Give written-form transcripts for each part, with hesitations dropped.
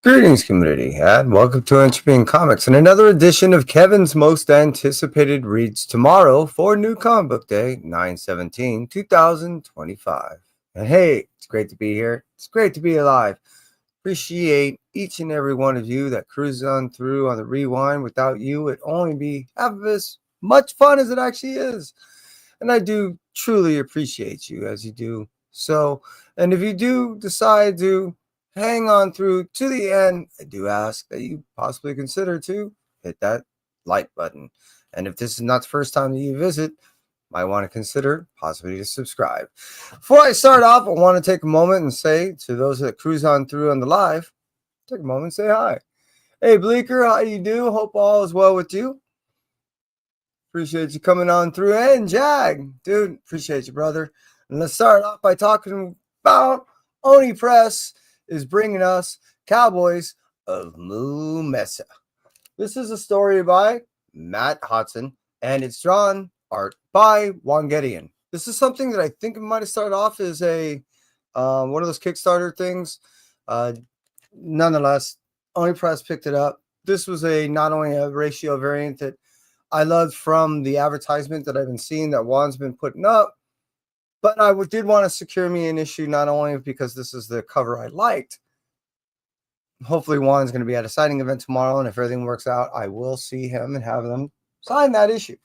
Greetings, community, and welcome to NCBD Comics and another edition of Kevin's most anticipated reads tomorrow for New Comic Book Day, 9/17/2025. And hey, it's great to be here. It's great to be alive. Appreciate each and every one of you that cruises on through on the rewind. Without you, it'd only be half of as much fun as it actually is. And I do truly appreciate you as you do so. And if you do decide to hang on through to the end, I do ask that you possibly consider to hit that like button. And if this is not the first time that you visit, might want to consider possibly to subscribe. Before I start off, I want to take a moment and say to those that cruise on through on the live, take a moment and say hi. Hey, Bleeker, how you do? Hope all is well with you. Appreciate you coming on through. And Jag, dude, appreciate you, brother. And let's start off by talking about Oni Press is bringing us Cowboys of Moo Mesa. This is a story by Matt Hodson, and it's drawn art by Juan Gideon. This is something that I think it might have started off as a one of those Kickstarter things. Nonetheless, Oni Press picked it up. This was not only a ratio variant that I loved from the advertisement that I've been seeing that Juan's been putting up, but I did want to secure me an issue not only because this is the cover I liked. Hopefully Juan's going to be at a signing event tomorrow, and if everything works out, I will see him and have them sign that issue,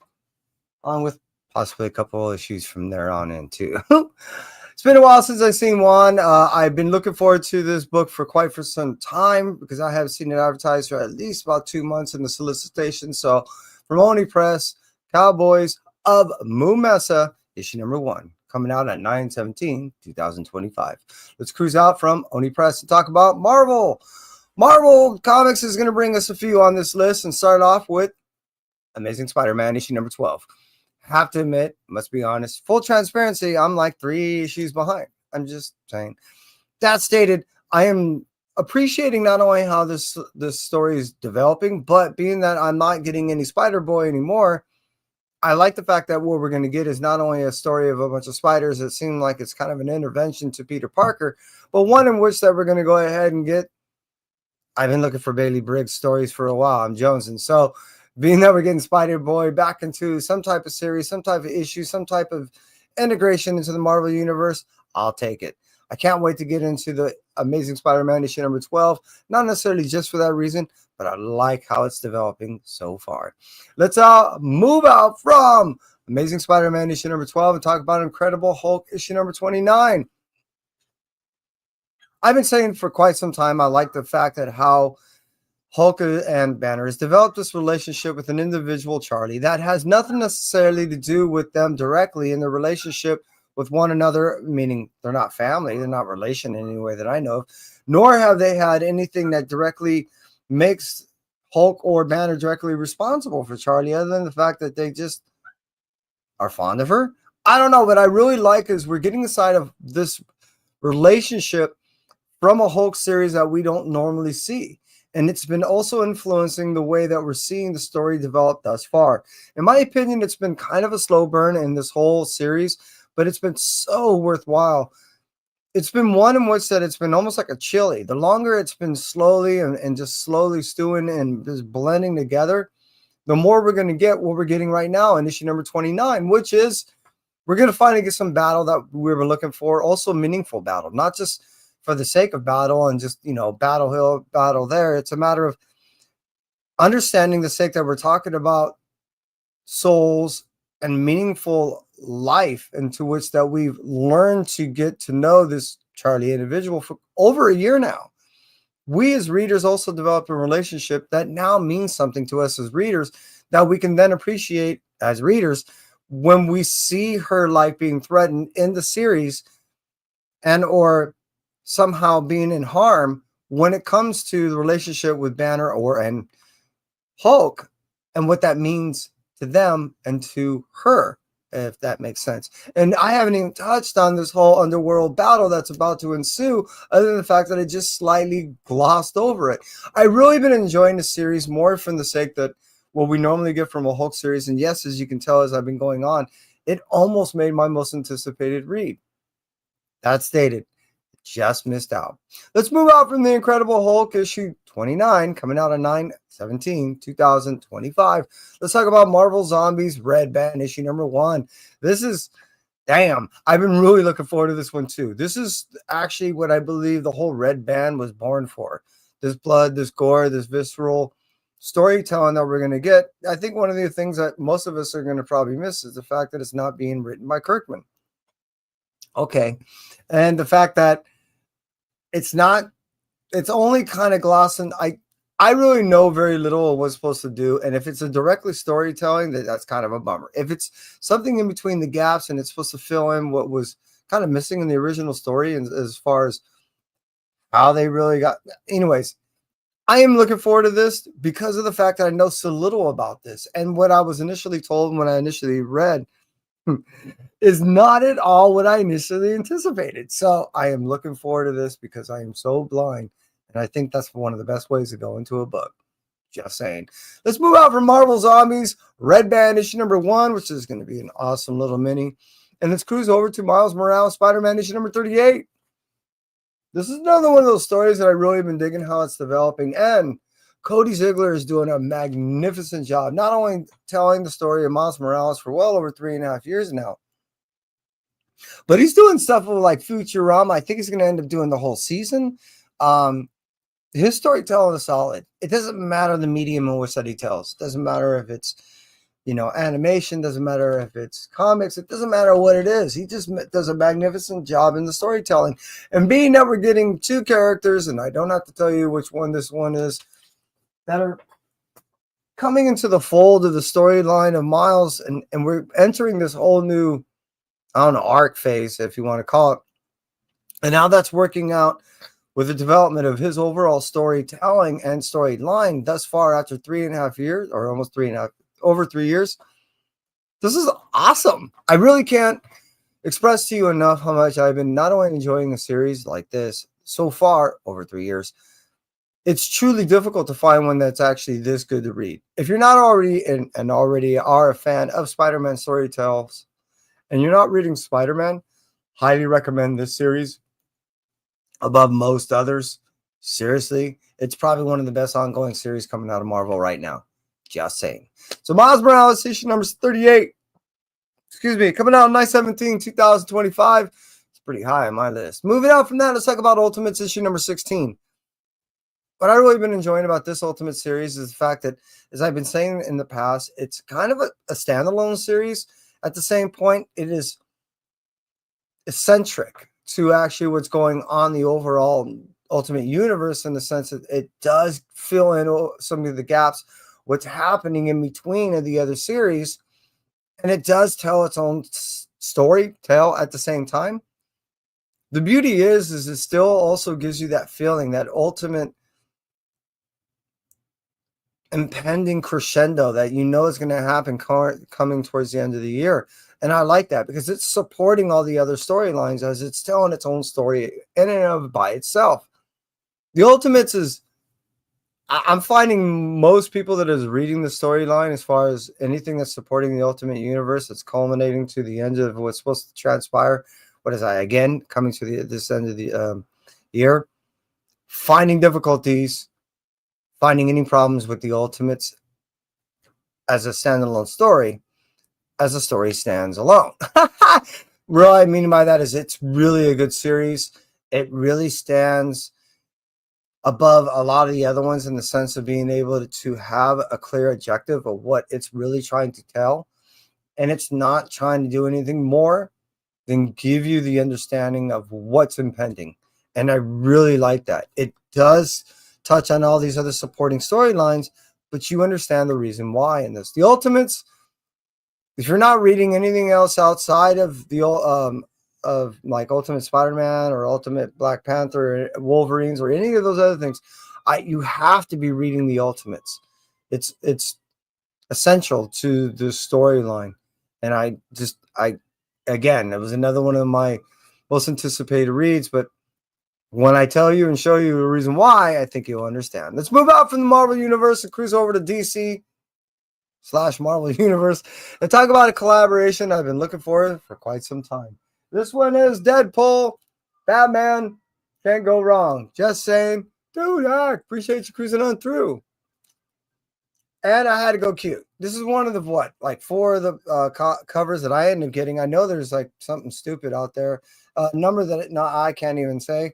along with possibly a couple of issues from there on in too. It's been a while since I've seen Juan. I've been looking forward to this book for some time because I have seen it advertised for at least about 2 months in the solicitation. So from Oni Press, Cowboys of Moo Mesa, issue number 1, coming out at 9/17/2025. Let's cruise out from Oni Press and talk about Marvel. Marvel Comics is going to bring us a few on this list and start off with Amazing Spider-Man, issue number 12. Have to admit, must be honest, full transparency, I'm like 3 issues behind. I'm just saying. That stated, I am appreciating not only how this story is developing, but being that I'm not getting any Spider-Boy anymore, I like the fact that what we're going to get is not only a story of a bunch of spiders that seem like it's kind of an intervention to Peter Parker, but one in which that we're going to go ahead and get. I've been looking for Bailey Briggs stories for a while. I'm jonesing. So being that we're getting Spider-Boy back into some type of series, some type of issue, some type of integration into the Marvel Universe, I'll take it. I can't wait to get into the Amazing Spider-Man issue number 12, not necessarily just for that reason, but I like how it's developing so far. Let's move out from Amazing Spider-Man issue number 12 and talk about Incredible Hulk issue number 29. I've been saying for quite some time, I like the fact that how Hulk and Banner has developed this relationship with an individual, Charlie, that has nothing necessarily to do with them directly in the relationship with one another, meaning they're not family, they're not relation in any way that I know of, nor have they had anything that directly makes Hulk or Banner directly responsible for Charlie, other than the fact that they just are fond of her. I don't know, but I really like is we're getting the side of this relationship from a Hulk series that we don't normally see. And it's been also influencing the way that we're seeing the story develop thus far. In my opinion, it's been kind of a slow burn in this whole series, but it's been so worthwhile. It's been one in which that it's been almost like a chili. The longer it's been slowly and just slowly stewing and just blending together, the more we're going to get what we're getting right now in issue number 29, which is we're going to finally get some battle that we were looking for, also meaningful battle, not just for the sake of battle and just, battle hill, battle there. It's a matter of understanding the sake that we're talking about souls and meaningful life into which that we've learned to get to know this Charlie individual for over a year now. We as readers also developed a relationship that now means something to us as readers that we can then appreciate as readers when we see her life being threatened in the series and or somehow being in harm when it comes to the relationship with Banner and Hulk and what that means to them and to her, if that makes sense. And I haven't even touched on this whole underworld battle that's about to ensue, other than the fact that I just slightly glossed over it. I've really been enjoying the series more from the sake that what we normally get from a Hulk series, and yes, as you can tell as I've been going on, it almost made my most anticipated read. That stated, just missed out. Let's move out from the Incredible Hulk issue 29, coming out on 9/17/2025. Let's talk about Marvel Zombies Red Band issue number 1. This is, damn, I've been really looking forward to this one too. This is actually what I believe the whole Red Band was born for. This blood, this gore, this visceral storytelling that we're going to get. I think one of the things that most of us are going to probably miss is the fact that it's not being written by Kirkman. Okay. And the fact that it's only kind of glossing. I really know very little of what's supposed to do. And if it's a directly storytelling, that's kind of a bummer. If it's something in between the gaps and it's supposed to fill in what was kind of missing in the original story, and as far as how they really got, anyways, I am looking forward to this because of the fact that I know so little about this. And what I was initially told when I initially read is not at all what I initially anticipated. So I am looking forward to this because I am so blind. And I think that's one of the best ways to go into a book. Just saying. Let's move out from Marvel Zombies Red Band issue number 1, which is going to be an awesome little mini. And let's cruise over to Miles Morales Spider-Man issue number 38. This is another one of those stories that I really have been digging how it's developing. And Cody Ziegler is doing a magnificent job, not only telling the story of Miles Morales for well over 3.5 years now, but he's doing stuff with like Futurama. I think he's going to end up doing the whole season. His storytelling is solid. It doesn't matter the medium in which that he tells. It doesn't matter if it's, animation. Doesn't matter if it's comics. It doesn't matter what it is. He just does a magnificent job in the storytelling. And being that we're getting 2 characters, and I don't have to tell you which one this one is, that are coming into the fold of the storyline of Miles, and we're entering this whole new, I don't know, arc phase, if you want to call it. And now that's working out with the development of his overall storytelling and storyline thus far after 3.5 years, or almost 3.5, over 3 years. This is awesome. I really can't express to you enough how much I've been not only enjoying a series like this so far over 3 years. It's truly difficult to find one that's actually this good to read. If you're not already and already are a fan of Spider-Man storytells, and you're not reading Spider-Man, highly recommend this series above most others. Seriously, it's probably one of the best ongoing series coming out of Marvel right now. Just saying. So Miles Morales issue number 38. Excuse me, coming out on 9/17/2025. It's pretty high on my list. Moving out from that, let's talk about Ultimates issue number 16. What I've really been enjoying about this Ultimate series is the fact that, as I've been saying in the past, it's kind of a standalone series. At the same point, it is eccentric to actually what's going on the overall Ultimate Universe, in the sense that it does fill in some of the gaps, what's happening in between of the other series, and it does tell its own story tell at the same time. The beauty is it still also gives you that feeling, that ultimate impending crescendo that is going to happen coming towards the end of the year. And I like that because it's supporting all the other storylines as it's telling its own story in and of by itself. The Ultimates is, I'm finding most people that is reading the storyline, as far as anything that's supporting the Ultimate Universe, that's culminating to the end of what's supposed to transpire. What is that? Again, coming to this end of the year, finding difficulties, finding any problems with the Ultimates as a standalone story, as a story stands alone. What I mean by that is it's really a good series. It really stands above a lot of the other ones in the sense of being able to have a clear objective of what it's really trying to tell. And it's not trying to do anything more than give you the understanding of what's impending. And I really like that. It does touch on all these other supporting storylines, but you understand the reason why in this. The Ultimates, if you're not reading anything else outside of the of like Ultimate Spider-Man or Ultimate Black Panther or Wolverines or any of those other things, you have to be reading the Ultimates. It's essential to the storyline. And again, it was another one of my most anticipated reads, but when I tell you and show you the reason why, I think you'll understand. Let's move out from the Marvel Universe and cruise over to DC/Marvel Universe and talk about a collaboration I've been looking for quite some time. This one is Deadpool, Batman, Can't go wrong. Just saying, dude, I appreciate you cruising on through. And I had to go cute. This is one of the what, like 4 of the covers that I ended up getting. I know there's like something stupid out there, number that I can't even say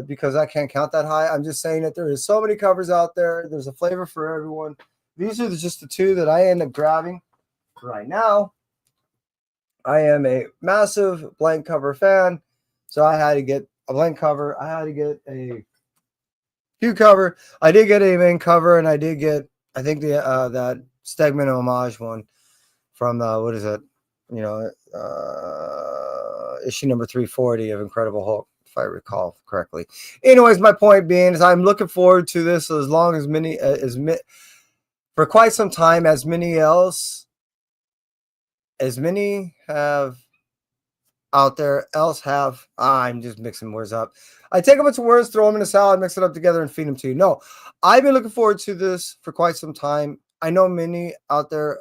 because I can't count that high. I'm just saying that there is so many covers out there. There's a flavor for everyone. These are just the 2 that I end up grabbing right now. I am a massive blank cover fan, so I had to get a blank cover. I had to get a Q cover. I did get a main cover, and I did get, I think, the that Stegman homage one from what is it? You know, issue number 340 of Incredible Hulk, if I recall correctly. Anyways, my point being is I'm looking forward to this as long as many for quite some time, as many have out there else have. I'm just mixing words up. I take a bunch of words, throw them in a salad, mix it up together, and feed them to you. No, I've been looking forward to this for quite some time. I know many out there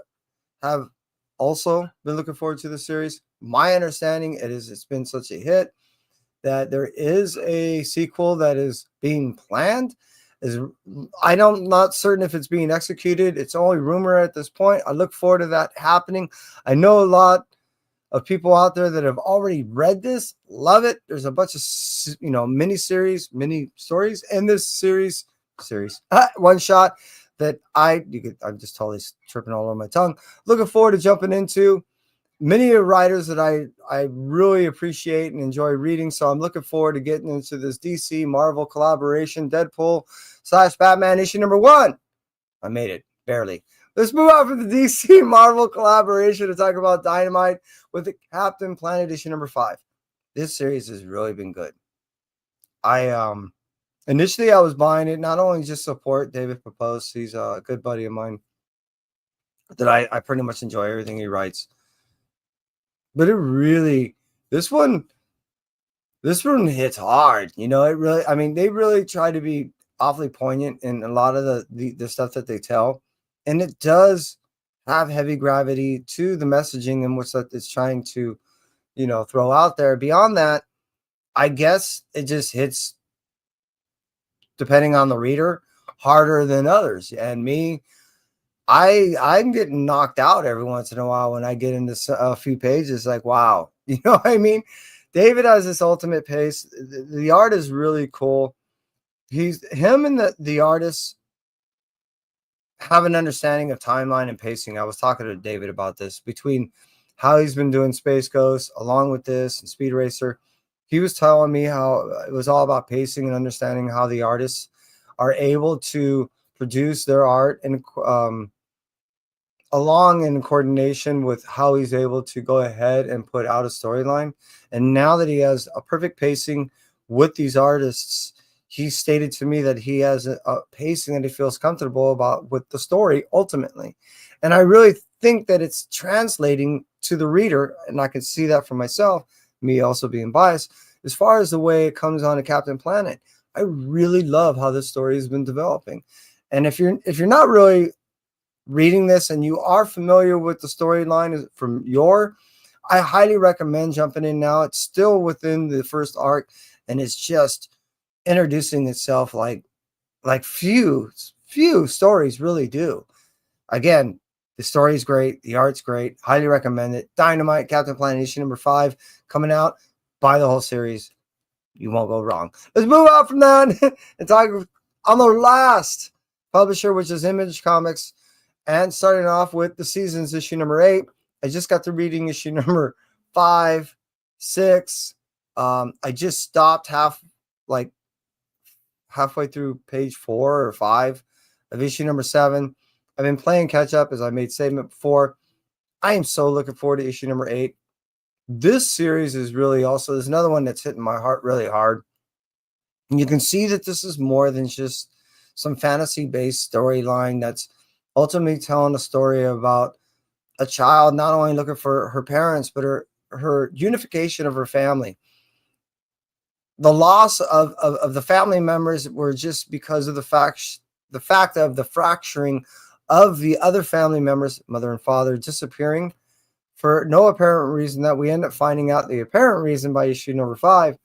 have also been looking forward to the series. My understanding it's been such a hit that there is a sequel that is being planned. I'm not certain if it's being executed. It's only rumor at this point. I look forward to that happening. I know a lot of people out there that have already read this, love it. There's a bunch of mini stories in this series one shot that I'm just totally tripping all over my tongue. Looking forward to jumping into many writers that I really appreciate and enjoy reading. So I'm looking forward to getting into this DC Marvel collaboration, Deadpool / Batman issue number 1. I made it barely. Let's move on from the DC Marvel collaboration to talk about Dynamite with the Captain Planet issue number 5. This series has really been good. Initially I was buying it not only just support David Papos, he's a good buddy of mine that I pretty much enjoy everything he writes. But it really, this one hits hard. It really, they really try to be awfully poignant in a lot of the stuff that they tell. And it does have heavy gravity to the messaging and what's that it's trying to, throw out there. Beyond that, I guess it just hits, depending on the reader, harder than others. And me, I'm getting knocked out every once in a while when I get into a few pages. Like, wow, you know what I mean? David has this ultimate pace. The art is really cool. Him and the artists have an understanding of timeline and pacing. I was talking to David about this between how he's been doing Space Ghost along with this and Speed Racer. He was telling me how it was all about pacing and understanding how the artists are able to produce their art and along in coordination with how he's able to go ahead and put out a storyline. And now that he has a perfect pacing with these artists, he stated to me that he has a pacing that he feels comfortable about with the story ultimately. And I really think that it's translating to the reader, and I can see that for myself, me also being biased, as far as the way it comes on to Captain Planet. I really love how this story has been developing. And if you're not really reading this and you are familiar with the storyline from I highly recommend jumping in now. It's still within the first arc, and it's just introducing itself like few stories really do. Again, the story is great, the art's great, highly recommend it. Dynamite, Captain Planet issue number 5 coming out. Buy the whole series, you won't go wrong. Let's move on from that and talk on the last publisher, which is Image Comics. And starting off with the Seasons issue number 8. I just got to reading issue number 5, 6. I just stopped halfway through page 4 or 5 of issue number 7. I've been playing catch up, as I made statement before. I am so looking forward to issue number 8. This series is really also, there's another one that's hitting my heart really hard. And you can see that this is more than just some fantasy-based storyline that's ultimately telling a story about a child not only looking for her parents, but her unification of her family. The loss of the family members were just because of the fact of the fracturing of the other family members, mother and father, disappearing for no apparent reason, that we end up finding out the apparent reason by issue number 5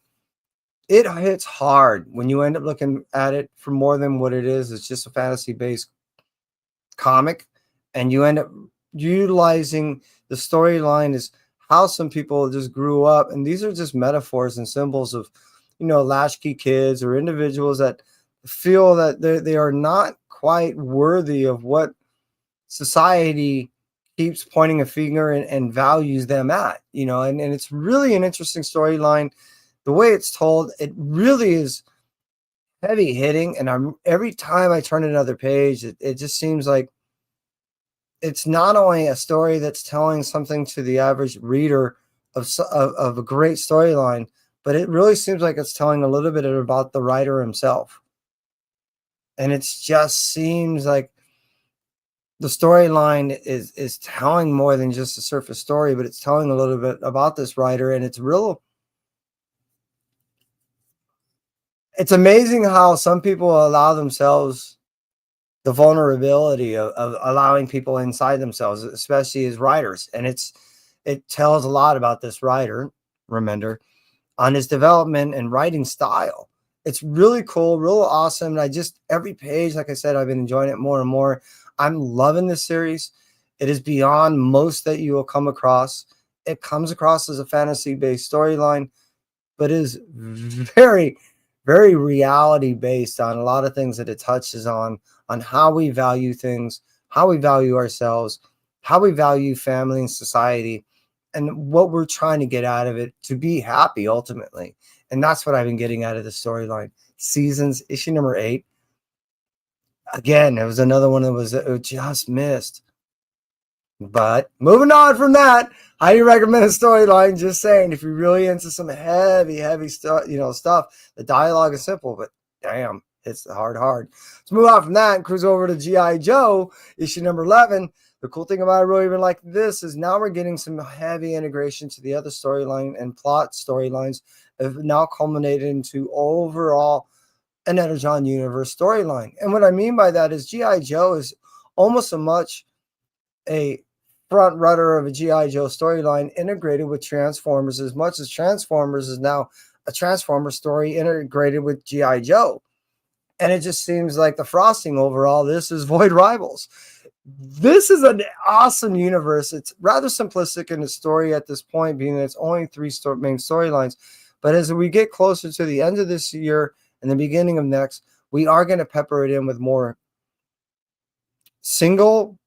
it hits hard when you end up looking at it for more than what it is. It's just a fantasy based comic, and you end up utilizing the storyline is how some people just grew up, and these are just metaphors and symbols of, latchkey kids or individuals that feel that they are not quite worthy of what society keeps pointing a finger and values them at, and it's really an interesting storyline. The way it's told, it really is heavy hitting, and I'm every time I turn another page, it just seems like it's not only a story that's telling something to the average reader of a great storyline, but it really seems like it's telling a little bit about the writer himself. And it just seems like the storyline is telling more than just a surface story, but it's telling a little bit about this writer, and it's amazing how some people allow themselves the vulnerability of allowing people inside themselves, especially as writers. And it tells a lot about this writer, Remender, on his development and writing style. It's really cool, real awesome. And I just every page, like I said, I've been enjoying it more and more. I'm loving this series. It is beyond most that you will come across. It comes across as a fantasy-based storyline, but is very, very reality based on a lot of things that it touches on how we value things, how we value ourselves, how we value family and society, and what we're trying to get out of it to be happy ultimately. And that's what I've been getting out of the storyline. Seasons, issue number 8. Again, it was another one that was just missed. But moving on from that, highly recommend a storyline. Just saying, if you're really into some heavy stuff, stuff. The dialogue is simple, but damn, it's hard. Let's move on from that and cruise over to G.I. Joe, issue number 11. The cool thing about it, really even like this, is now we're getting some heavy integration to the other storyline and plot storylines have now culminated into overall an Energon universe storyline. And what I mean by that is G.I. Joe is almost a front runner of a G.I. Joe storyline integrated with Transformers, as much as Transformers is now a Transformer story integrated with G.I. Joe. And it just seems like the frosting overall, this is Void Rivals. This is an awesome universe. It's rather simplistic in its story at this point, being that it's only 3 main storylines. But as we get closer to the end of this year and the beginning of next, we are going to pepper it in with more single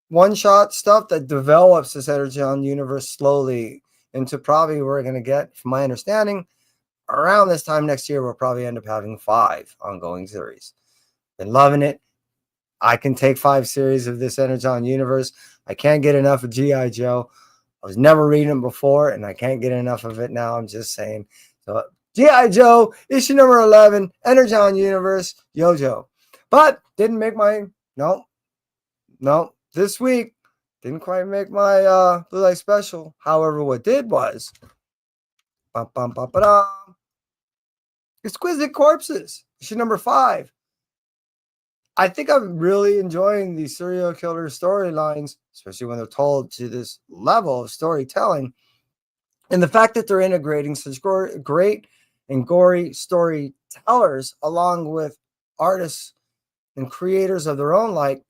one-shot stuff that develops this Energon universe slowly into probably we're going to get, from my understanding, around this time next year, we'll probably end up having 5 ongoing series. Been loving it. I can take 5 series of this Energon universe. I can't get enough of G.I. Joe. I was never reading it before, and I can't get enough of it now. I'm just saying. So G.I. Joe, issue number 11, Energon universe, Yojo. But didn't make my, no, this week didn't quite make my Blue Light special. However, what did was Exquisite Corpses, issue number 5. I think I'm really enjoying these serial killer storylines, especially when they're told to this level of storytelling. And the fact that they're integrating such great and gory storytellers along with artists and creators of their own like,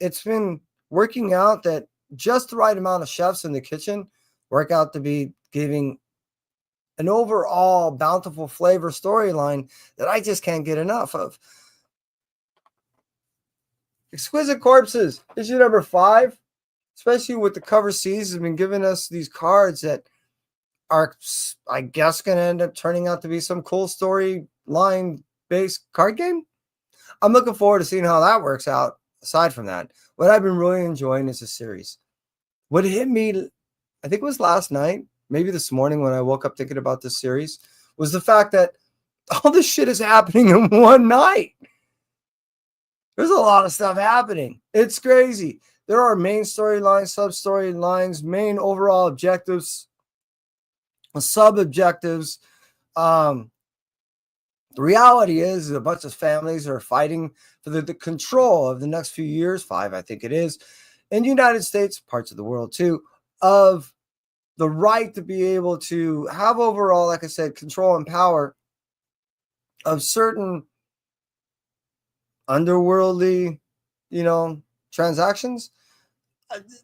it's been working out that just the right amount of chefs in the kitchen work out to be giving an overall bountiful flavor storyline that I just can't get enough of. Exquisite Corpses, issue number 5, especially with the cover C's, has been giving us these cards that are, I guess, going to end up turning out to be some cool storyline based card game. I'm looking forward to seeing how that works out. Aside from that, what I've been really enjoying is a series. What hit me, I think it was last night, maybe this morning when I woke up thinking about this series, was the fact that all this shit is happening in one night. There's a lot of stuff happening. It's crazy. There are main storylines, sub-storylines, main overall objectives, sub-objectives. The reality is a bunch of families are fighting for the control of the next few years, 5, I think it is, in the United States, parts of the world too, of the right to be able to have overall, like I said, control and power of certain underworldly, transactions.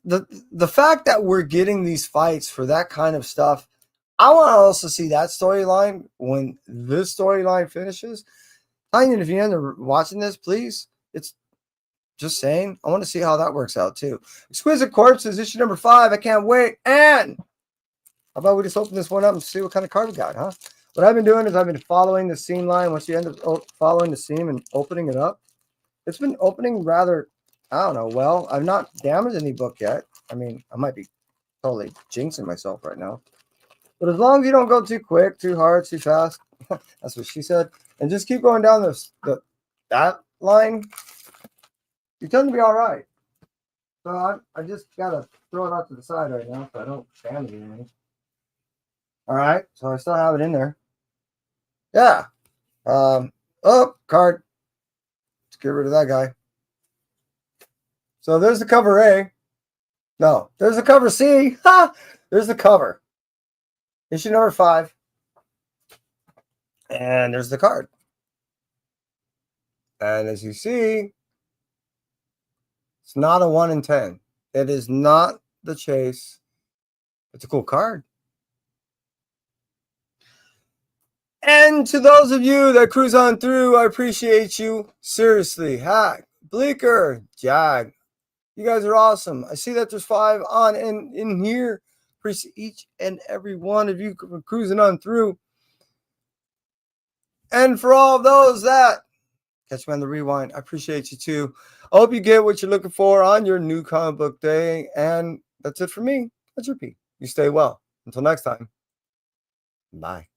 The fact that we're getting these fights for that kind of stuff, I want to also see that storyline when this storyline finishes. Onion, if you end up watching this, please. It's just saying. I want to see how that works out too. Exquisite Corpses, issue number 5. I can't wait. And how about we just open this one up and see what kind of card we got, huh? What I've been doing is I've been following the seam line. Once you end up following the seam and opening it up, it's been opening rather, I don't know, well. I've not damaged any book yet. I mean, I might be totally jinxing myself right now. But as long as you don't go too quick, too hard, too fast, that's what she said, and just keep going down that line, you tend to be all right. So I just got to throw it out to the side right now so I don't damage anything. All right, so I still have it in there. Yeah. Oh, card. Let's get rid of that guy. So there's the cover A. No, there's the cover C. Ha! There's the cover. Issue number 5. And there's the card. And as you see, it's not a 1 in 10. It is not the chase. It's a cool card. And to those of you that cruise on through, I appreciate you. Seriously. Hack, Bleaker, Jag. You guys are awesome. I see that there's 5 on and in here. Appreciate each and every one of you cruising on through. And for all of those that catch me on the rewind, I appreciate you too. I hope you get what you're looking for on your new comic book day. And that's it for me. That's your P. You stay well. Until next time. Bye.